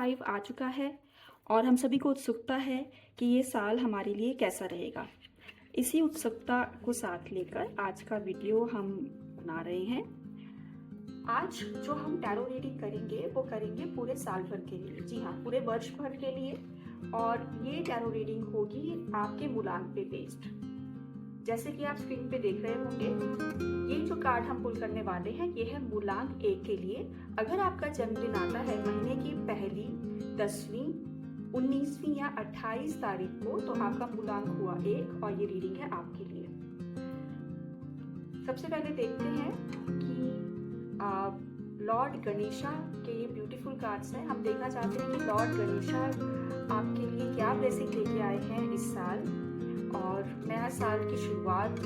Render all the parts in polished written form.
2025 आ चुका है और हम सभी को उत्सुकता है कि ये साल हमारे लिए कैसा रहेगा। इसी उत्सुकता को साथ लेकर आज का वीडियो हम बना रहे हैं। आज जो हम टैरो रीडिंग करेंगे वो करेंगे पूरे साल भर के लिए, जी हाँ, पूरे वर्ष भर के लिए। और ये टैरो रीडिंग होगी आपके मूलांक पे बेस्ड। जैसे कि आप स्क्रीन पे देख रहे होंगे, ये जो कार्ड हम पुल करने वाले हैं ये है मूलांक 1 के लिए। अगर आपका जन्मदिन आता है महीने की पहली, 10वीं, 19वीं या 28 तारीख को, तो आपका मूलांक हुआ 1 और ये रीडिंग है आपके लिए। सबसे पहले देखते हैं कि लॉर्ड गणेशा के ये ब्यूटीफुल कार्ड्स हैं। हम देखना चाहते हैं कि लॉर्ड गणेशा आपके लिए क्या ब्लेसिंग लेके आए हैं इस साल, और नया साल की शुरुआत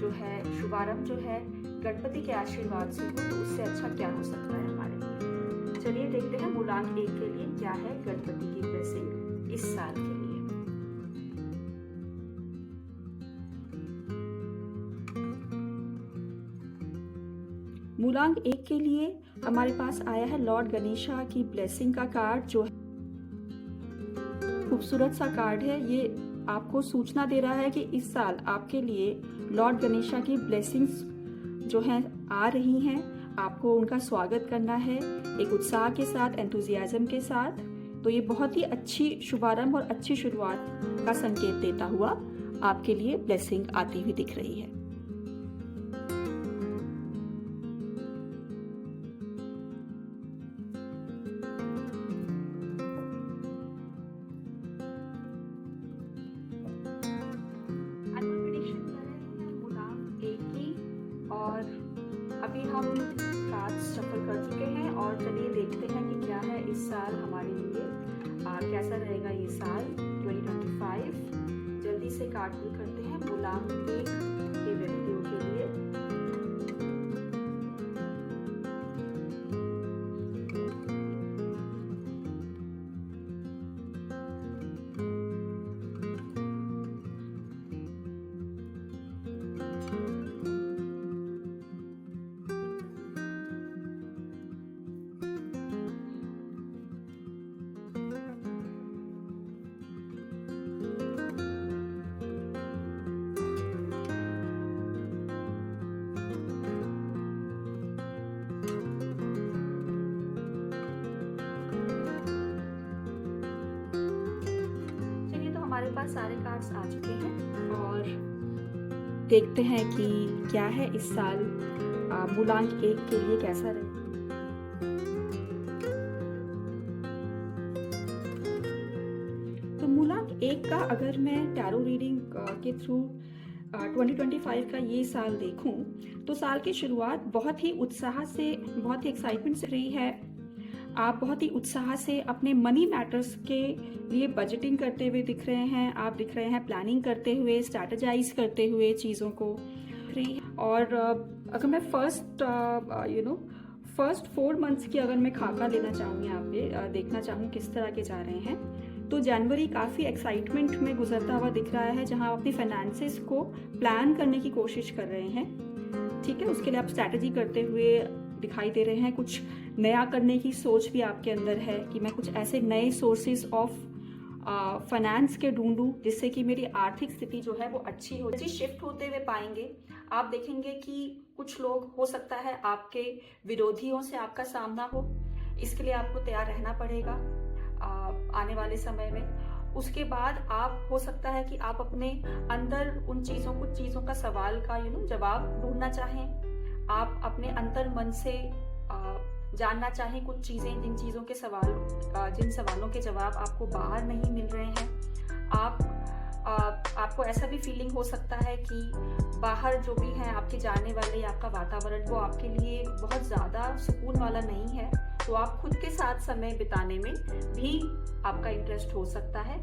जो है, शुभारंभ जो है गणपति के आशीर्वाद से हो, तो उससे अच्छा क्या हो सकता है हमारे लिए। चलिए देखते हैं मूलांक 1 के लिए क्या है गणपति की ब्लेसिंग इस साल के लिए। मूलांक 1 के लिए हमारे पास आया है लॉर्ड गणेशा की ब्लेसिंग का कार्ड, जो खूबसूरत सा कार्ड है। ये आपको सूचना दे रहा है कि इस साल आपके लिए लॉर्ड गणेशा की ब्लेसिंग्स जो हैं आ रही हैं। आपको उनका स्वागत करना है एक उत्साह के साथ, एंथुजियाज्म के साथ। तो ये बहुत ही अच्छी शुभारंभ और अच्छी शुरुआत का संकेत देता हुआ आपके लिए ब्लेसिंग आती हुई दिख रही है। और अभी हम कार्ड्स शफल कर चुके हैं और चलिए देखते हैं कि क्या है इस साल हमारे लिए, कैसा रहेगा ये साल 2025। जल्दी से कार्ड पुल करते हैं मूलांक 1 के व्यक्तियों के लिए। हमारे पास सारे कार्ड्स आ चुके हैं और देखते हैं कि क्या है इस साल मूलांक 1 के लिए कैसा रहे। तो मूलांक 1 का अगर मैं टैरो रीडिंग के थ्रू 2025 का ये साल देखूं, तो साल की शुरुआत बहुत ही उत्साह से, बहुत ही एक्साइटमेंट से रही है। आप बहुत ही उत्साह से अपने मनी मैटर्स के लिए बजटिंग करते हुए दिख रहे हैं। आप दिख रहे हैं प्लानिंग करते हुए, स्ट्रैटेजाइज करते हुए चीज़ों को। और अगर मैं फर्स्ट 4 मंथ्स की अगर मैं खाका लेना चाहूँ, यहाँ पे देखना चाहूँ किस तरह के जा रहे हैं, तो जनवरी काफ़ी एक्साइटमेंट में गुजरता हुआ दिख रहा है, जहाँ आप अपनी फाइनेंसेस को प्लान करने की कोशिश कर रहे हैं। ठीक है, उसके लिए आप स्ट्रैटेजी करते हुए दिखाई दे रहे हैं। कुछ नया करने की सोच भी आपके अंदर है कि मैं कुछ ऐसे नए सोर्सेज ऑफ फाइनेंस के ढूंढूं जिससे कि मेरी आर्थिक स्थिति जो है वो अच्छी हो। शिफ्ट होते हुए पाएंगे आप, देखेंगे कि कुछ लोग, हो सकता है आपके विरोधियों से आपका सामना हो। इसके लिए आपको तैयार रहना पड़ेगा आने वाले समय में। उसके बाद आप, हो सकता है कि आप अपने अंदर उन चीज़ों, कुछ चीज़ों का सवाल का जवाब ढूंढना चाहें। आप अपने अंतर मन से जानना चाहें कुछ चीज़ें, जिन चीज़ों के जिन सवालों के जवाब आपको बाहर नहीं मिल रहे हैं। आपको ऐसा भी फीलिंग हो सकता है कि बाहर जो भी है आपके जाने वाले, आपका वातावरण, वो आपके लिए बहुत ज़्यादा सुकून वाला नहीं है। तो आप खुद के साथ समय बिताने में भी आपका इंटरेस्ट हो सकता है।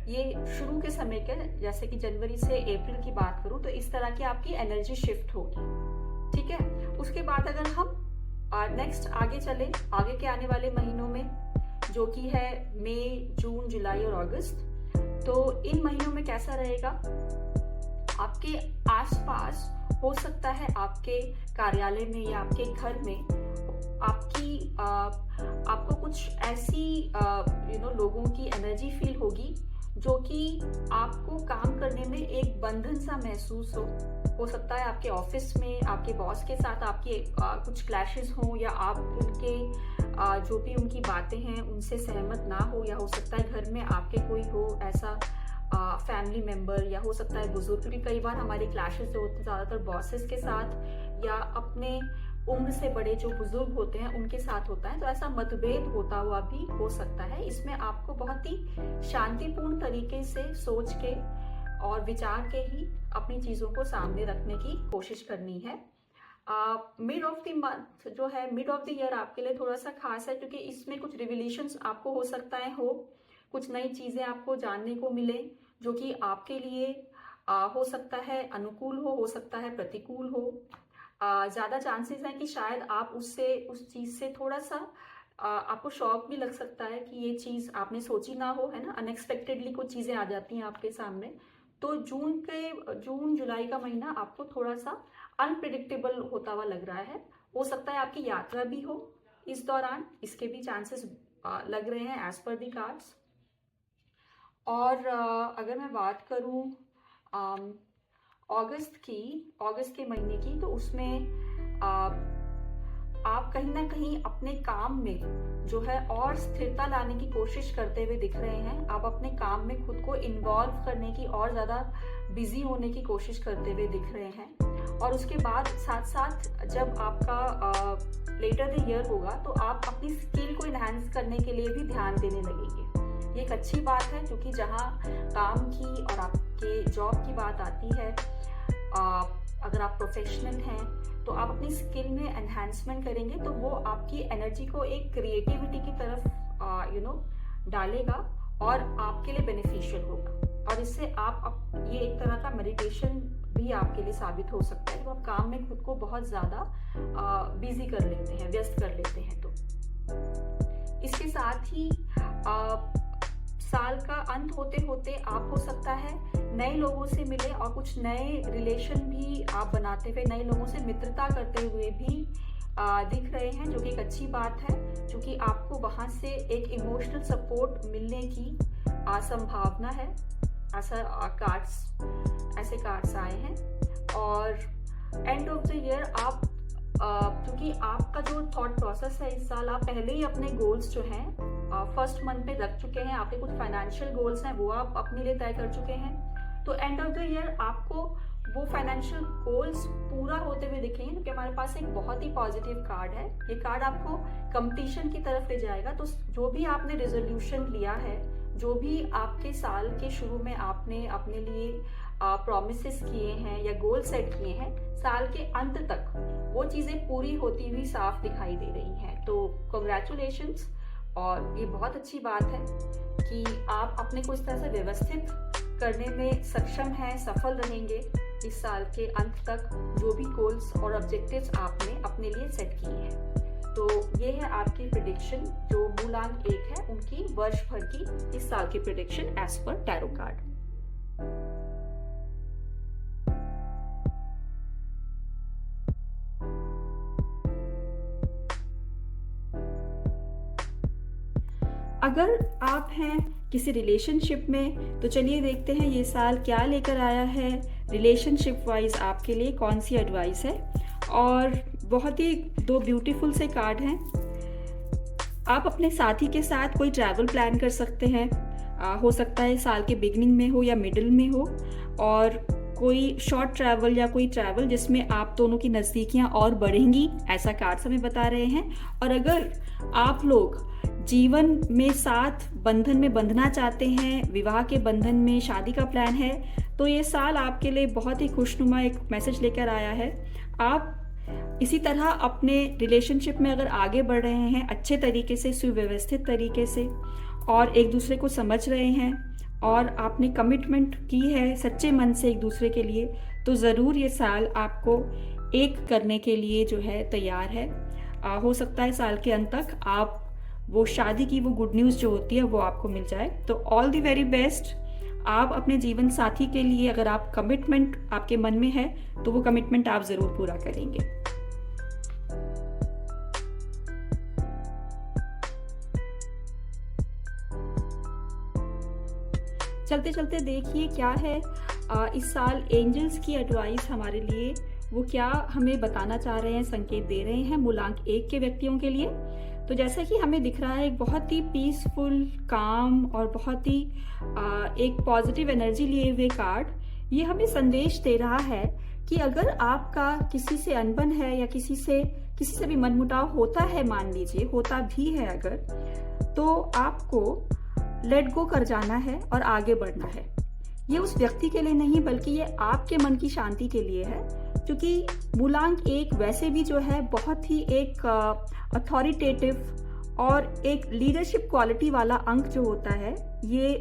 ये शुरू के समय के, जैसे कि जनवरी से अप्रैल की बात करूं, तो इस तरह की आपकी एनर्जी शिफ्ट होगी। ठीक है, उसके बाद अगर हम नेक्स्ट आगे चले, आगे के आने वाले महीनों में, जो कि है मई, जून, जुलाई और अगस्त, तो इन महीनों में कैसा रहेगा आपके आसपास। हो सकता है आपके कार्यालय में या आपके घर में आपको कुछ ऐसी लोगों की एनर्जी फील होगी जो कि आपको काम करने में एक बंधन सा महसूस हो सकता है आपके ऑफिस में आपके बॉस के साथ आपके कुछ क्लैशेस हों, या आप उनके जो भी उनकी बातें हैं उनसे सहमत ना हो, या हो सकता है घर में आपके कोई हो ऐसा फैमिली मेंबर, या हो सकता है बुजुर्ग। क्योंकि कई बार हमारे क्लैशेस जो होते हैं ज़्यादातर बॉसेस के साथ या अपने उम्र से बड़े जो बुजुर्ग होते हैं उनके साथ होता है, तो ऐसा मतभेद होता हुआ भी हो सकता है। इसमें आपको बहुत ही शांतिपूर्ण तरीके से सोच के और विचार के ही अपनी चीज़ों को सामने रखने की कोशिश करनी है। मिड ऑफ द मंथ जो है, मिड ऑफ द ईयर आपके लिए थोड़ा सा खास है, क्योंकि इसमें कुछ रिविलेशंस आपको हो सकता है कुछ नई चीज़ें आपको जानने को मिले जो कि आपके लिए हो सकता है अनुकूल हो सकता है प्रतिकूल हो। ज़्यादा चांसेस हैं कि शायद आप उस चीज़ से थोड़ा सा आपको शॉक भी लग सकता है कि ये चीज़ आपने सोची ना हो, है ना। अनएक्सपेक्टेडली कुछ चीज़ें आ जाती हैं आपके सामने। तो जून जुलाई का महीना आपको थोड़ा सा अनप्रिडिक्टेबल होता हुआ लग रहा है। हो सकता है आपकी यात्रा भी हो इस दौरान, इसके भी चांसेस लग रहे हैं एज पर दी कार्ड्स। और अगर मैं बात करूं अगस्त के महीने की, तो उसमें आप कहीं ना कहीं अपने काम में जो है और स्थिरता लाने की कोशिश करते हुए दिख रहे हैं। आप अपने काम में खुद को इन्वॉल्व करने की और ज़्यादा बिजी होने की कोशिश करते हुए दिख रहे हैं। और उसके बाद साथ साथ जब आपका लेटर द ईयर होगा तो आप अपनी स्किल को इन्हांस करने के लिए भी ध्यान देने लगेंगे। ये एक अच्छी बात है, क्योंकि जहाँ काम की और आपके जॉब की बात आती है, अगर आप प्रोफेशनल हैं तो आप अपनी स्किल में एनहांसमेंट करेंगे, तो वो आपकी एनर्जी को एक क्रिएटिविटी की तरफ डालेगा और आपके लिए बेनिफिशियल होगा। और इससे आप ये एक तरह का मेडिटेशन भी आपके लिए साबित हो सकता है, तो आप काम में खुद को बहुत ज़्यादा बिजी कर लेते हैं, व्यस्त कर लेते हैं। तो इसके साथ ही साल का अंत होते होते आप हो सकता है नए लोगों से मिले और कुछ नए रिलेशन भी आप बनाते हुए, नए लोगों से मित्रता करते हुए भी दिख रहे हैं, जो कि एक अच्छी बात है, क्योंकि आपको वहाँ से एक इमोशनल सपोर्ट मिलने की संभावना है। ऐसे कार्ड्स आए हैं। और एंड ऑफ द ईयर आप क्योंकि आपका जो थॉट प्रोसेस है इस साल, आप पहले ही अपने गोल्स जो हैं फर्स्ट मंथ में रख चुके हैं। आपके कुछ फाइनेंशियल गोल्स हैं वो आप अपने लिए तय कर चुके हैं। तो एंड ऑफ द ईयर आपको वो फाइनेंशियल गोल्स पूरा होते हुए दिखेंगे, क्योंकि हमारे पास एक बहुत ही पॉजिटिव कार्ड है। ये कार्ड आपको कंप्लीशन की तरफ ले जाएगा। तो जो भी आपने रेजोल्यूशन लिया है, जो भी आपके साल के शुरू में आपने अपने लिए प्रॉमिसेस किए हैं या गोल सेट किए हैं, साल के अंत तक वो चीज़ें पूरी होती हुई साफ दिखाई दे रही हैं। तो कॉन्ग्रेचुलेशंस। और ये बहुत अच्छी बात है कि आप अपने को इस तरह से व्यवस्थित करने में सक्षम हैं, सफल रहेंगे इस साल के अंत तक, जो भी गोल्स और ऑब्जेक्टिव्स आपने अपने लिए सेट किए हैं। तो ये है आपकी प्रेडिक्शन, जो मूलांक 1 है उनकी वर्ष भर की इस साल की प्रेडिक्शन एज पर टैरो कार्ड। अगर आप हैं किसी रिलेशनशिप में, तो चलिए देखते हैं ये साल क्या लेकर आया है रिलेशनशिप वाइज आपके लिए, कौन सी एडवाइस है। और बहुत ही 2 ब्यूटीफुल से कार्ड हैं। आप अपने साथी के साथ कोई ट्रैवल प्लान कर सकते हैं, हो सकता है साल के बिगिनिंग में हो या मिडिल में हो, और कोई शॉर्ट ट्रैवल या कोई ट्रैवल जिसमें आप दोनों की नज़दीकियाँ और बढ़ेंगी, ऐसा कार्ड्स हमें बता रहे हैं। और अगर आप लोग जीवन में साथ बंधन में बंधना चाहते हैं, विवाह के बंधन में शादी का प्लान है, तो ये साल आपके लिए बहुत ही खुशनुमा एक मैसेज लेकर आया है। आप इसी तरह अपने रिलेशनशिप में अगर आगे बढ़ रहे हैं अच्छे तरीके से, सुव्यवस्थित तरीके से, और एक दूसरे को समझ रहे हैं, और आपने कमिटमेंट की है सच्चे मन से एक दूसरे के लिए, तो ज़रूर ये साल आपको एक करने के लिए जो है तैयार है। हो सकता है साल के अंत तक आप वो शादी की वो गुड न्यूज़ जो होती है वो आपको मिल जाए। तो ऑल द वेरी बेस्ट। आप अपने जीवन साथी के लिए अगर आप कमिटमेंट आपके मन में है तो वो कमिटमेंट आप ज़रूर पूरा करेंगे। चलते चलते देखिए क्या है इस साल एंजल्स की एडवाइस हमारे लिए, वो क्या हमें बताना चाह रहे हैं, संकेत दे रहे हैं मूलांक 1 के व्यक्तियों के लिए। तो जैसा कि हमें दिख रहा है एक बहुत ही पीसफुल, काम और बहुत ही एक पॉजिटिव एनर्जी लिए हुए कार्ड, ये हमें संदेश दे रहा है कि अगर आपका किसी से अनबन है या किसी से भी मनमुटाव होता है, मान लीजिए होता भी है अगर, तो आपको लेट गो कर जाना है और आगे बढ़ना है। ये उस व्यक्ति के लिए नहीं बल्कि ये आपके मन की शांति के लिए है, क्योंकि मूलांक 1 वैसे भी जो है बहुत ही एक अथॉरिटेटिव और एक लीडरशिप क्वालिटी वाला अंक जो होता है, ये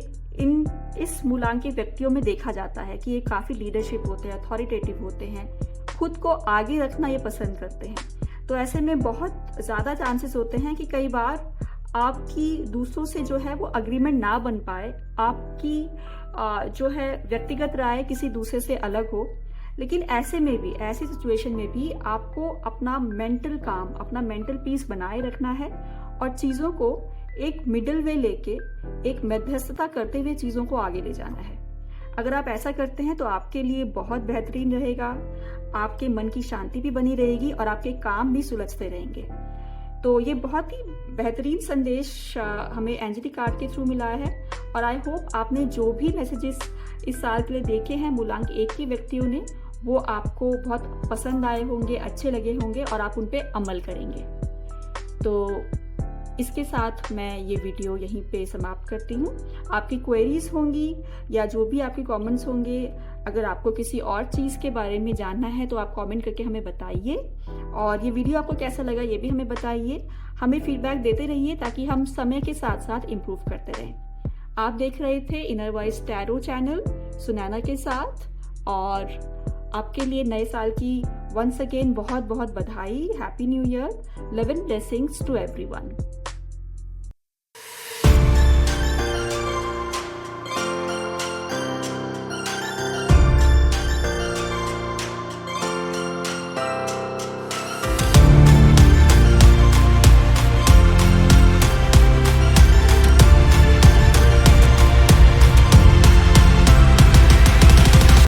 इस मूलांक के व्यक्तियों में देखा जाता है कि ये काफ़ी लीडरशिप होते हैं, अथॉरिटेटिव होते हैं, खुद को आगे रखना ये पसंद करते हैं। तो ऐसे में बहुत ज़्यादा चांसेस होते हैं कि कई बार आपकी दूसरों से जो है वो अग्रीमेंट ना बन पाए, आपकी जो है व्यक्तिगत राय किसी दूसरे से अलग हो। लेकिन ऐसी सिचुएशन में भी आपको अपना मेंटल काम, अपना मेंटल पीस बनाए रखना है और चीज़ों को एक मिडिल वे लेके, एक मध्यस्थता करते हुए चीज़ों को आगे ले जाना है। अगर आप ऐसा करते हैं तो आपके लिए बहुत बेहतरीन रहेगा, आपके मन की शांति भी बनी रहेगी और आपके काम भी सुलझते रहेंगे। तो ये बहुत ही बेहतरीन संदेश हमें एंजेलिक कार्ड के थ्रू मिला है और आई होप आपने जो भी मैसेजेस इस साल के लिए देखे हैं मूलांक 1 के व्यक्तियों ने, वो आपको बहुत पसंद आए होंगे, अच्छे लगे होंगे और आप उन पे अमल करेंगे। तो इसके साथ मैं ये वीडियो यहीं पे समाप्त करती हूँ। आपकी क्वेरीज होंगी या जो भी आपके कमेंट्स होंगे, अगर आपको किसी और चीज़ के बारे में जानना है तो आप कमेंट करके हमें बताइए और ये वीडियो आपको कैसा लगा ये भी हमें बताइए। हमें फीडबैक देते रहिए ताकि हम समय के साथ साथ इम्प्रूव करते रहें। आप देख रहे थे inner voice tarot channel Sunaina के साथ और आपके लिए नए साल की वंस अगेन बहुत बहुत बधाई। Happy new year. Love and blessings to everyone.